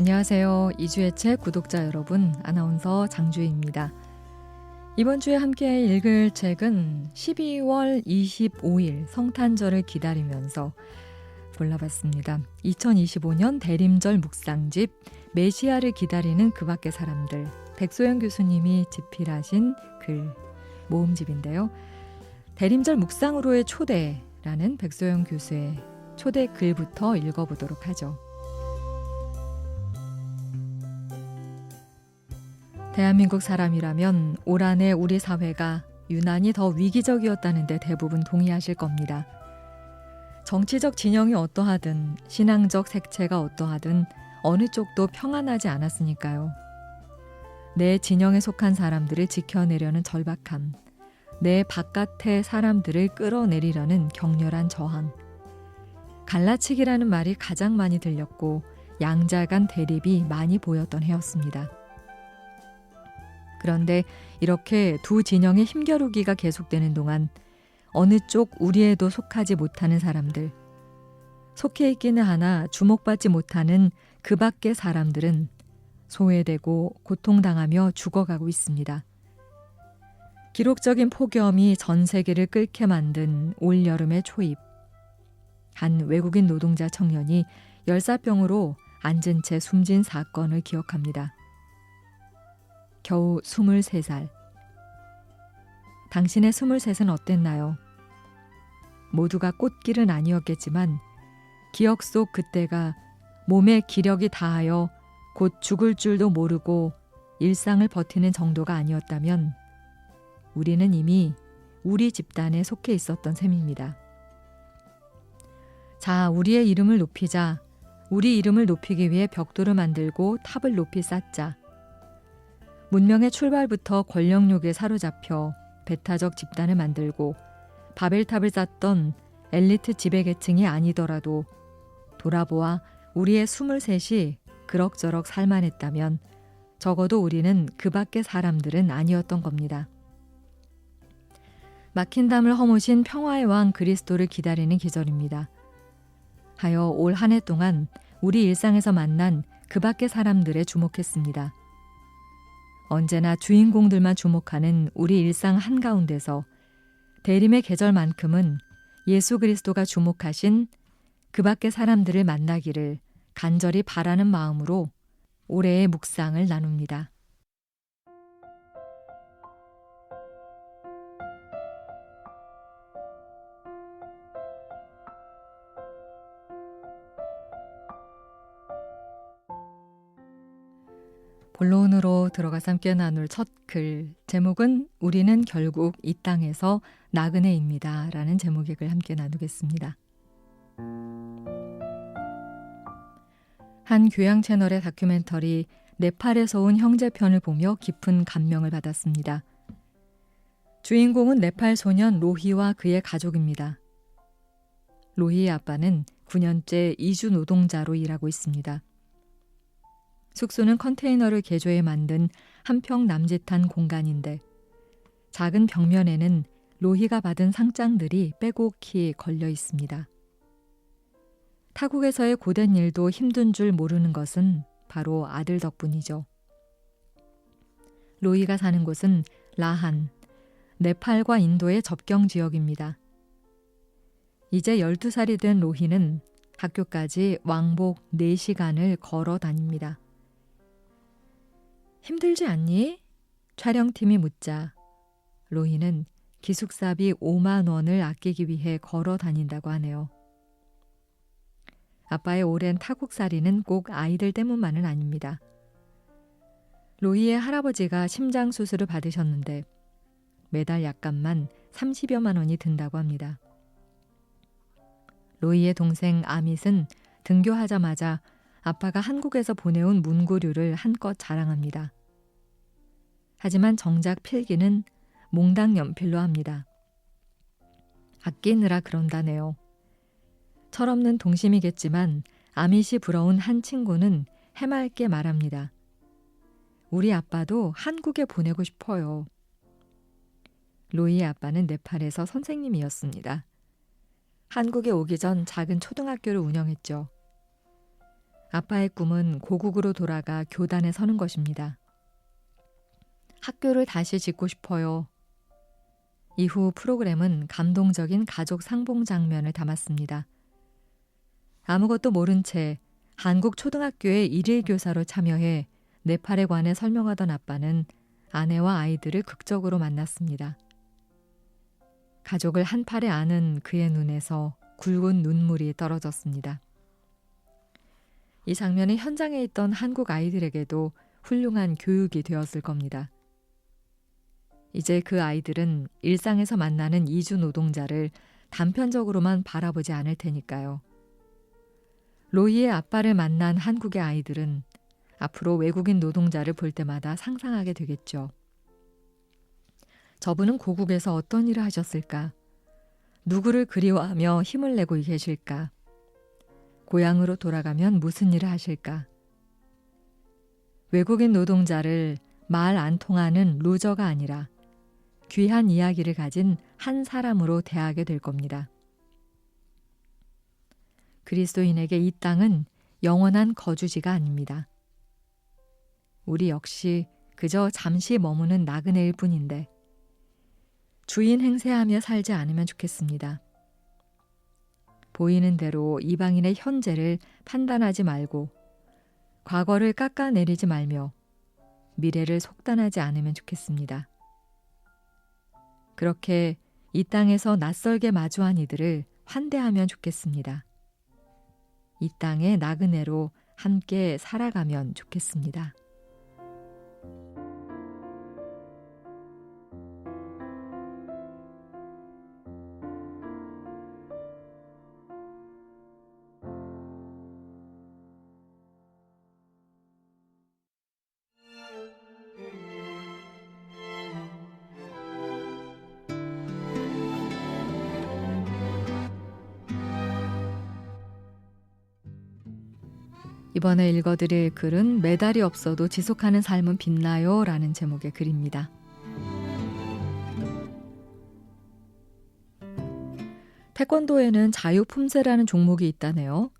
안녕하세요. 이주의 책 구독자 여러분, 아나운서 장주희입니다. 이번 주에 함께 읽을 책은 12월 25일 성탄절을 기다리면서 골라봤습니다. 2025년 대림절 묵상집 메시아를 기다리는 그 밖의 사람들, 백소영 교수님이 집필하신 글 모음집인데요. 대림절 묵상으로의 초대라는 백소영 교수의 초대 글부터 읽어보도록 하죠. 대한민국 사람이라면 올 한 해 우리 사회가 유난히 더 위기적이었다는 데 대부분 동의하실 겁니다. 정치적 진영이 어떠하든 신앙적 색채가 어떠하든 어느 쪽도 평안하지 않았으니까요. 내 진영에 속한 사람들을 지켜내려는 절박함, 내 바깥의 사람들을 끌어내리려는 격렬한 저항, 갈라치기라는 말이 가장 많이 들렸고 양자 간 대립이 많이 보였던 해였습니다. 그런데 이렇게 두 진영의 힘겨루기가 계속되는 동안 어느 쪽 우리에도 속하지 못하는 사람들, 속해 있기는 하나 주목받지 못하는 그 밖의 사람들은 소외되고 고통당하며 죽어가고 있습니다. 기록적인 폭염이 전 세계를 끓게 만든 올여름의 초입, 한 외국인 노동자 청년이 열사병으로 앉은 채 숨진 사건을 기억합니다. 겨우 23살. 당신의 23은 어땠나요? 모두가 꽃길은 아니었겠지만 기억 속 그때가 몸의 기력이 다하여 곧 죽을 줄도 모르고 일상을 버티는 정도가 아니었다면 우리는 이미 우리 집단에 속해 있었던 셈입니다. 자, 우리의 이름을 높이자. 우리 이름을 높이기 위해 벽돌을 만들고 탑을 높이 쌓자. 문명의 출발부터 권력욕에 사로잡혀 배타적 집단을 만들고 바벨탑을 쌓던 엘리트 지배계층이 아니더라도 돌아보아 우리의 23이 그럭저럭 살만했다면 적어도 우리는 그 밖의 사람들은 아니었던 겁니다. 막힌 담을 허무신 평화의 왕 그리스도를 기다리는 계절입니다. 하여 올 한 해 동안 우리 일상에서 만난 그 밖의 사람들에 주목했습니다. 언제나 주인공들만 주목하는 우리 일상 한가운데서 대림의 계절만큼은 예수 그리스도가 주목하신 그 밖의 사람들을 만나기를 간절히 바라는 마음으로 올해의 묵상을 나눕니다. 본론으로 들어가서 함께 나눌 첫 글, 제목은 우리는 결국 이 땅에서 나그네입니다 라는 제목의 글 함께 나누겠습니다. 한 교양 채널의 다큐멘터리 네팔에서 온 형제편을 보며 깊은 감명을 받았습니다. 주인공은 네팔 소년 로히와 그의 가족입니다. 로히의 아빠는 9년째 이주 노동자로 일하고 있습니다. 숙소는 컨테이너를 개조해 만든 한평 남짓한 공간인데 작은 벽면에는 로히가 받은 상장들이 빼곡히 걸려 있습니다. 타국에서의 고된 일도 힘든 줄 모르는 것은 바로 아들 덕분이죠. 로히가 사는 곳은 라한, 네팔과 인도의 접경 지역입니다. 이제 12살이 된 로히는 학교까지 왕복 4시간을 걸어 다닙니다. 힘들지 않니? 촬영팀이 묻자 로히는 기숙사비 5만 원을 아끼기 위해 걸어 다닌다고 하네요. 아빠의 오랜 타국살이는 꼭 아이들 때문만은 아닙니다. 로히의 할아버지가 심장 수술을 받으셨는데 매달 약값만 30여만 원이 든다고 합니다. 로히의 동생 아밋은 등교하자마자 아빠가 한국에서 보내온 문구류를 한껏 자랑합니다. 하지만 정작 필기는 몽당 연필로 합니다. 아끼느라 그런다네요. 철없는 동심이겠지만 아밋이 부러운 한 친구는 해맑게 말합니다. 우리 아빠도 한국에 보내고 싶어요. 로이의 아빠는 네팔에서 선생님이었습니다. 한국에 오기 전 작은 초등학교를 운영했죠. 아빠의 꿈은 고국으로 돌아가 교단에 서는 것입니다. 학교를 다시 짓고 싶어요. 이후 프로그램은 감동적인 가족 상봉 장면을 담았습니다. 아무것도 모른 채 한국 초등학교의 일일 교사로 참여해 네팔에 관해 설명하던 아빠는 아내와 아이들을 극적으로 만났습니다. 가족을 한 팔에 안은 그의 눈에서 굵은 눈물이 떨어졌습니다. 이 장면은 현장에 있던 한국 아이들에게도 훌륭한 교육이 되었을 겁니다. 이제 그 아이들은 일상에서 만나는 이주 노동자를 단편적으로만 바라보지 않을 테니까요. 로이의 아빠를 만난 한국의 아이들은 앞으로 외국인 노동자를 볼 때마다 상상하게 되겠죠. 저분은 고국에서 어떤 일을 하셨을까? 누구를 그리워하며 힘을 내고 계실까? 고향으로 돌아가면 무슨 일을 하실까? 외국인 노동자를 말 안 통하는 루저가 아니라 귀한 이야기를 가진 한 사람으로 대하게 될 겁니다. 그리스도인에게 이 땅은 영원한 거주지가 아닙니다. 우리 역시 그저 잠시 머무는 나그네일 뿐인데 주인 행세하며 살지 않으면 좋겠습니다. 보이는 대로 이방인의 현재를 판단하지 말고 과거를 깎아내리지 말며 미래를 속단하지 않으면 좋겠습니다. 그렇게 이 땅에서 낯설게 마주한 이들을 환대하면 좋겠습니다. 이 땅의 나그네로 함께 살아가면 좋겠습니다. 이번에 읽어드릴 글은 메달이 없어도 지속하는 삶은 빛나요? 라는 제목의 글입니다. 태권도에는 자유품새라는 종목이 있다네요.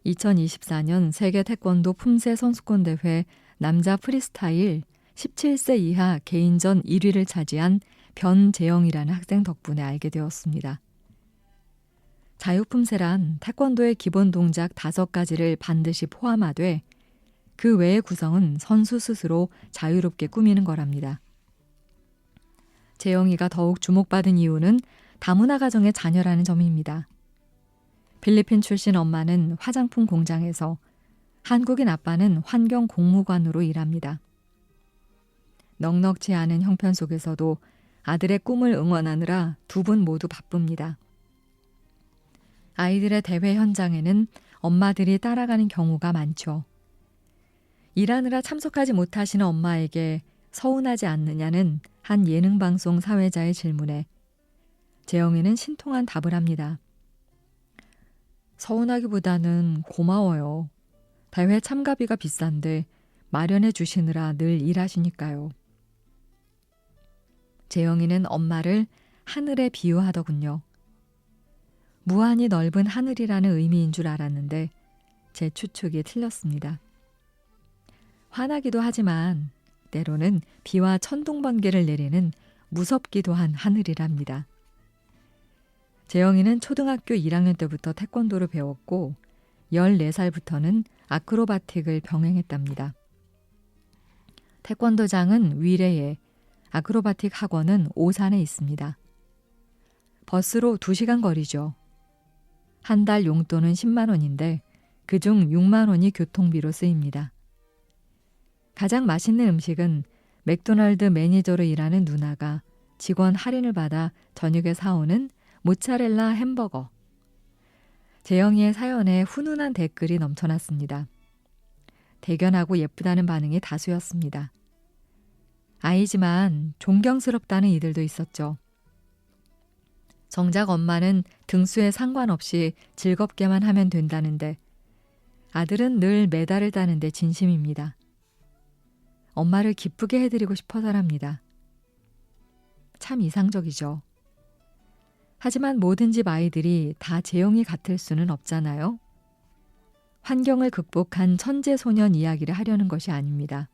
2024년 세계 태권도 품새 선수권 대회 남자 프리스타일 17세 이하 개인전 1위를 차지한 변재영이라는 학생 덕분에 알게 되었습니다. 자유품새란 태권도의 기본 동작 5가지를 반드시 포함하되 그 외의 구성은 선수 스스로 자유롭게 꾸미는 거랍니다. 재영이가 더욱 주목받은 이유는 다문화 가정의 자녀라는 점입니다. 필리핀 출신 엄마는 화장품 공장에서, 한국인 아빠는 환경 공무관으로 일합니다. 넉넉지 않은 형편 속에서도 아들의 꿈을 응원하느라 두 분 모두 바쁩니다. 아이들의 대회 현장에는 엄마들이 따라가는 경우가 많죠. 일하느라 참석하지 못하시는 엄마에게 서운하지 않느냐는 한 예능방송 사회자의 질문에 재영이는 신통한 답을 합니다. 서운하기보다는 고마워요. 대회 참가비가 비싼데 마련해 주시느라 늘 일하시니까요. 재영이는 엄마를 하늘에 비유하더군요. 무한히 넓은 하늘이라는 의미인 줄 알았는데 제 추측이 틀렸습니다. 화나기도 하지만 때로는 비와 천둥 번개를 내리는 무섭기도 한 하늘이랍니다. 재영이는 초등학교 1학년 때부터 태권도를 배웠고 14살부터는 아크로바틱을 병행했답니다. 태권도장은 위례에, 아크로바틱 학원은 오산에 있습니다. 버스로 2시간 거리죠. 한 달 용돈은 10만 원인데 그중 6만 원이 교통비로 쓰입니다. 가장 맛있는 음식은 맥도날드 매니저로 일하는 누나가 직원 할인을 받아 저녁에 사오는 모짜렐라 햄버거. 재영이의 사연에 훈훈한 댓글이 넘쳐났습니다. 대견하고 예쁘다는 반응이 다수였습니다. 아이지만 존경스럽다는 이들도 있었죠. 정작 엄마는 등수에 상관없이 즐겁게만 하면 된다는데 아들은 늘 메달을 따는데 진심입니다. 엄마를 기쁘게 해드리고 싶어서랍니다. 참 이상적이죠. 하지만 모든 집 아이들이 다 재영이 같을 수는 없잖아요. 환경을 극복한 천재 소년 이야기를 하려는 것이 아닙니다.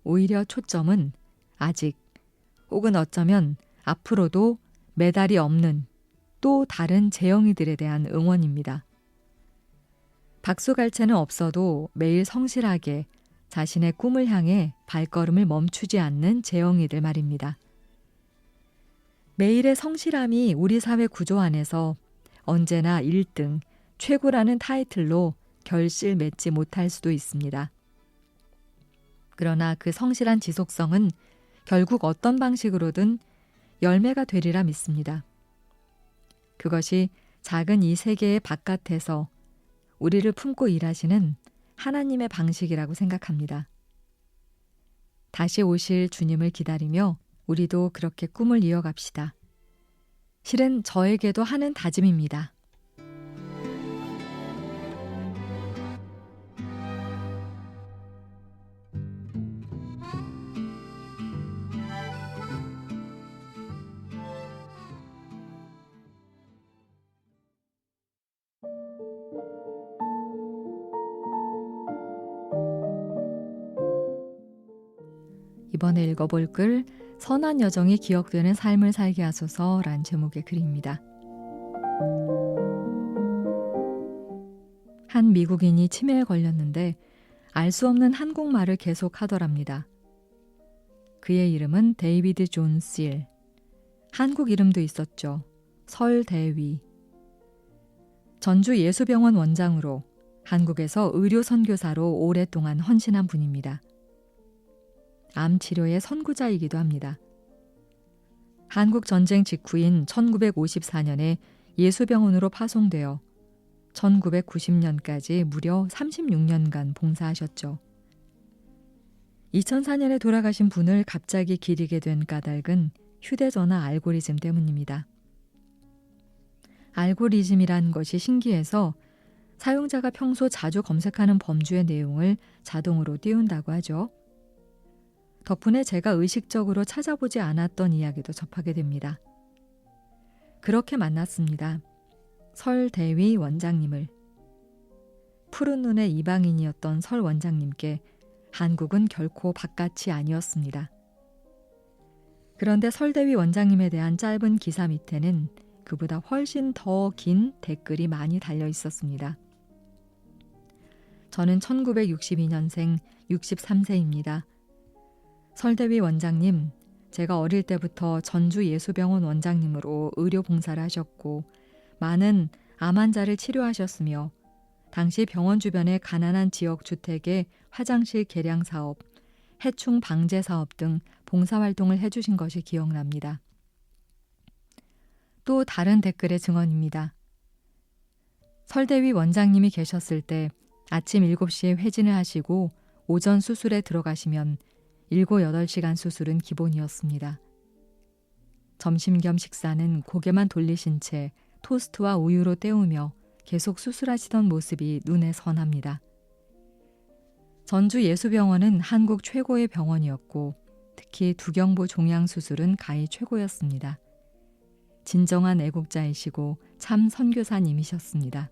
오히려 초점은 아직 혹은 어쩌면 앞으로도 메달이 없는 또 다른 재영이들에 대한 응원입니다. 박수갈채는 없어도 매일 성실하게 자신의 꿈을 향해 발걸음을 멈추지 않는 재영이들 말입니다. 매일의 성실함이 우리 사회 구조 안에서 언제나 1등, 최고라는 타이틀로 결실 맺지 못할 수도 있습니다. 그러나 그 성실한 지속성은 결국 어떤 방식으로든 열매가 되리라 믿습니다. 그것이 작은 이 세계의 바깥에서 우리를 품고 일하시는 하나님의 방식이라고 생각합니다. 다시 오실 주님을 기다리며 우리도 그렇게 꿈을 이어갑시다. 실은 저에게도 하는 다짐입니다. 이번에 읽어볼 글 선한 여정이 기억되는 삶을 살게 하소서란 제목의 글입니다. 한 미국인이 치매에 걸렸는데 알 수 없는 한국말을 계속 하더랍니다. 그의 이름은 데이비드 존 실. 한국 이름도 있었죠. 설대위. 전주 예수병원 원장으로 한국에서 의료 선교사로 오랫동안 헌신한 분입니다. 암 치료의 선구자이기도 합니다. 한국 전쟁 직후인 1954년에 예수병원으로 파송되어 1990년까지 무려 36년간 봉사하셨죠. 2004년에 돌아가신 분을 갑자기 기리게 된 까닭은 휴대전화 알고리즘 때문입니다. 알고리즘이란 것이 신기해서 사용자가 평소 자주 검색하는 범주의 내용을 자동으로 띄운다고 하죠. 덕분에 제가 의식적으로 찾아보지 않았던 이야기도 접하게 됩니다. 그렇게 만났습니다. 설대위 원장님을. 푸른 눈의 이방인이었던 설 원장님께 한국은 결코 바깥이 아니었습니다. 그런데 설대위 원장님에 대한 짧은 기사 밑에는 그보다 훨씬 더 긴 댓글이 많이 달려 있었습니다. 저는 1962년생 63세입니다. 설대위 원장님, 제가 어릴 때부터 전주 예수병원 원장님으로 의료 봉사를 하셨고 많은 암 환자를 치료하셨으며 당시 병원 주변의 가난한 지역 주택의 화장실 개량 사업, 해충 방제 사업 등 봉사활동을 해주신 것이 기억납니다. 또 다른 댓글의 증언입니다. 설대위 원장님이 계셨을 때 아침 7시에 회진을 하시고 오전 수술에 들어가시면 7, 8시간 수술은 기본이었습니다. 점심 겸 식사는 고개만 돌리신 채 토스트와 우유로 때우며 계속 수술하시던 모습이 눈에 선합니다. 전주 예수병원은 한국 최고의 병원이었고 특히 두경부 종양 수술은 가히 최고였습니다. 진정한 애국자이시고 참 선교사님이셨습니다.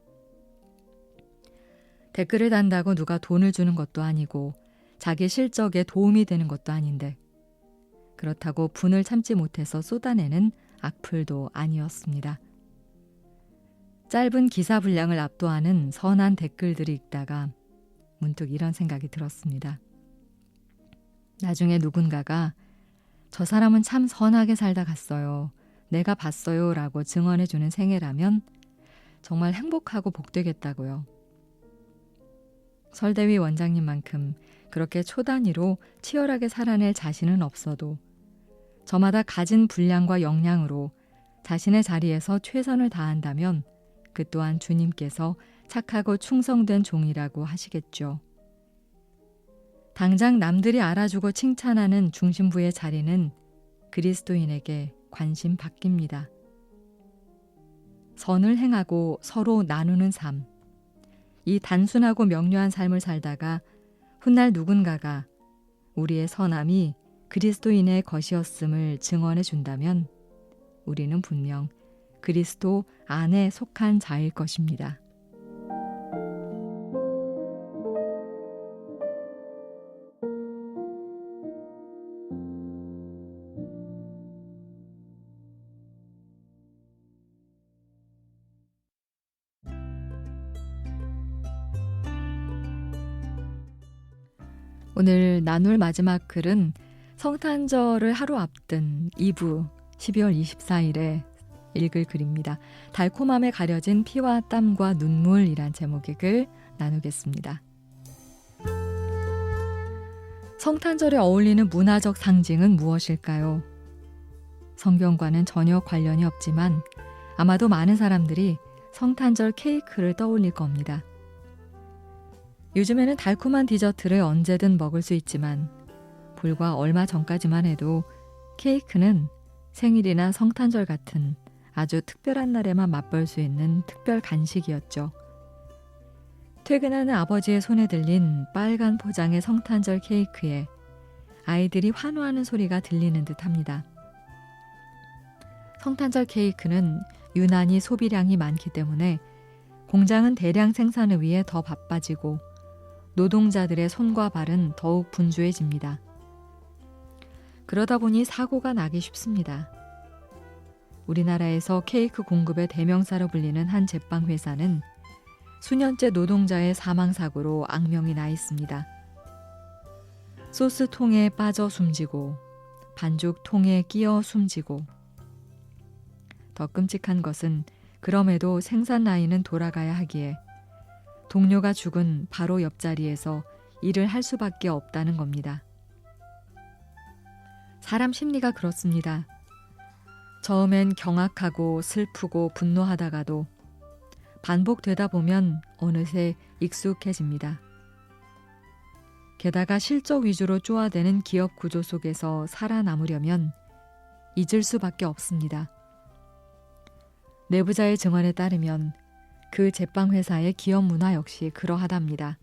댓글을 단다고 누가 돈을 주는 것도 아니고 자기 실적에 도움이 되는 것도 아닌데 그렇다고 분을 참지 못해서 쏟아내는 악플도 아니었습니다. 짧은 기사 분량을 압도하는 선한 댓글들을 읽다가 문득 이런 생각이 들었습니다. 나중에 누군가가 저 사람은 참 선하게 살다 갔어요. 내가 봤어요 라고 증언해주는 생애라면 정말 행복하고 복되겠다고요. 설대위 원장님만큼 그렇게 초단위로 치열하게 살아낼 자신은 없어도 저마다 가진 분량과 역량으로 자신의 자리에서 최선을 다한다면 그 또한 주님께서 착하고 충성된 종이라고 하시겠죠. 당장 남들이 알아주고 칭찬하는 중심부의 자리는 그리스도인에게 관심 바뀝니다. 선을 행하고 서로 나누는 삶. 이 단순하고 명료한 삶을 살다가 훗날 누군가가 우리의 선함이 그리스도인의 것이었음을 증언해 준다면 우리는 분명 그리스도 안에 속한 자일 것입니다. 오늘 나눌 마지막 글은 성탄절을 하루 앞둔 2부 12월 24일에 읽을 글입니다. 달콤함에 가려진 피와 땀과 눈물이란 제목의 글 나누겠습니다. 성탄절에 어울리는 문화적 상징은 무엇일까요? 성경과는 전혀 관련이 없지만 아마도 많은 사람들이 성탄절 케이크를 떠올릴 겁니다. 요즘에는 달콤한 디저트를 언제든 먹을 수 있지만 불과 얼마 전까지만 해도 케이크는 생일이나 성탄절 같은 아주 특별한 날에만 맛볼 수 있는 특별 간식이었죠. 퇴근하는 아버지의 손에 들린 빨간 포장의 성탄절 케이크에 아이들이 환호하는 소리가 들리는 듯합니다. 성탄절 케이크는 유난히 소비량이 많기 때문에 공장은 대량 생산을 위해 더 바빠지고 노동자들의 손과 발은 더욱 분주해집니다. 그러다 보니 사고가 나기 쉽습니다. 우리나라에서 케이크 공급의 대명사로 불리는 한 제빵회사는 수년째 노동자의 사망사고로 악명이 나 있습니다. 소스 통에 빠져 숨지고 반죽 통에 끼어 숨지고 더 끔찍한 것은 그럼에도 생산 라인은 돌아가야 하기에 동료가 죽은 바로 옆자리에서 일을 할 수밖에 없다는 겁니다. 사람 심리가 그렇습니다. 처음엔 경악하고 슬프고 분노하다가도 반복되다 보면 어느새 익숙해집니다. 게다가 실적 위주로 쪼아대는 기업 구조 속에서 살아남으려면 잊을 수밖에 없습니다. 내부자의 증언에 따르면 그 제빵회사의 기업 문화 역시 그러하답니다.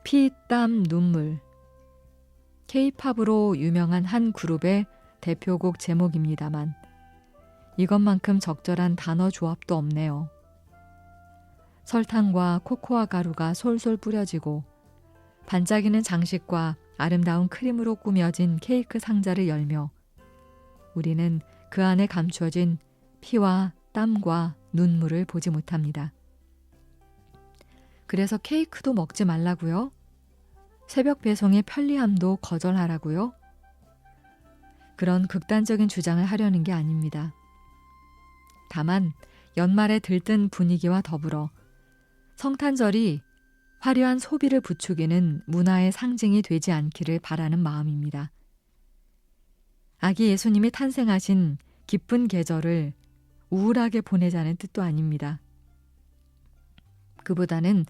피, 땀, 눈물. K-팝으로 유명한 한 그룹의 대표곡 제목입니다만 이것만큼 적절한 단어 조합도 없네요. 설탕과 코코아 가루가 솔솔 뿌려지고 반짝이는 장식과 아름다운 크림으로 꾸며진 케이크 상자를 열며 우리는 그 안에 감추어진 피와 땀과 눈물을 보지 못합니다. 그래서 케이크도 먹지 말라고요? 새벽 배송의 편리함도 거절하라고요? 그런 극단적인 주장을 하려는 게 아닙니다. 다만 연말에 들뜬 분위기와 더불어 성탄절이 화려한 소비를 부추기는 문화의 상징이 되지 않기를 바라는 마음입니다. 아기 예수님이 탄생하신 기쁜 계절을 우울하게 보내자는 뜻도 아닙니다. 그보다는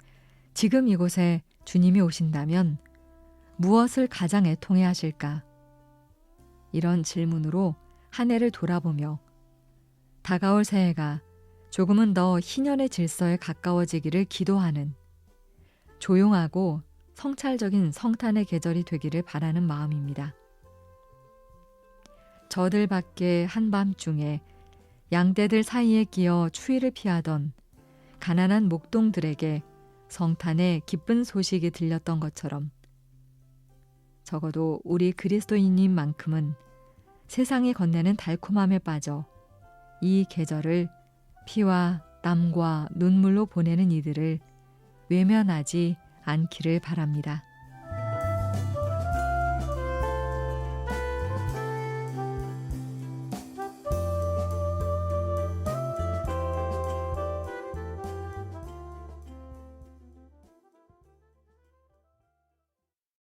지금 이곳에 주님이 오신다면 무엇을 가장 애통해 하실까? 이런 질문으로 한 해를 돌아보며 다가올 새해가 조금은 더 희년의 질서에 가까워지기를 기도하는 조용하고 성찰적인 성탄의 계절이 되기를 바라는 마음입니다. 저들 밖에 한밤중에 양떼들 사이에 끼어 추위를 피하던 가난한 목동들에게 성탄의 기쁜 소식이 들렸던 것처럼 적어도 우리 그리스도인님만큼은 세상이 건네는 달콤함에 빠져 이 계절을 피와 땀과 눈물로 보내는 이들을 외면하지 않기를 바랍니다.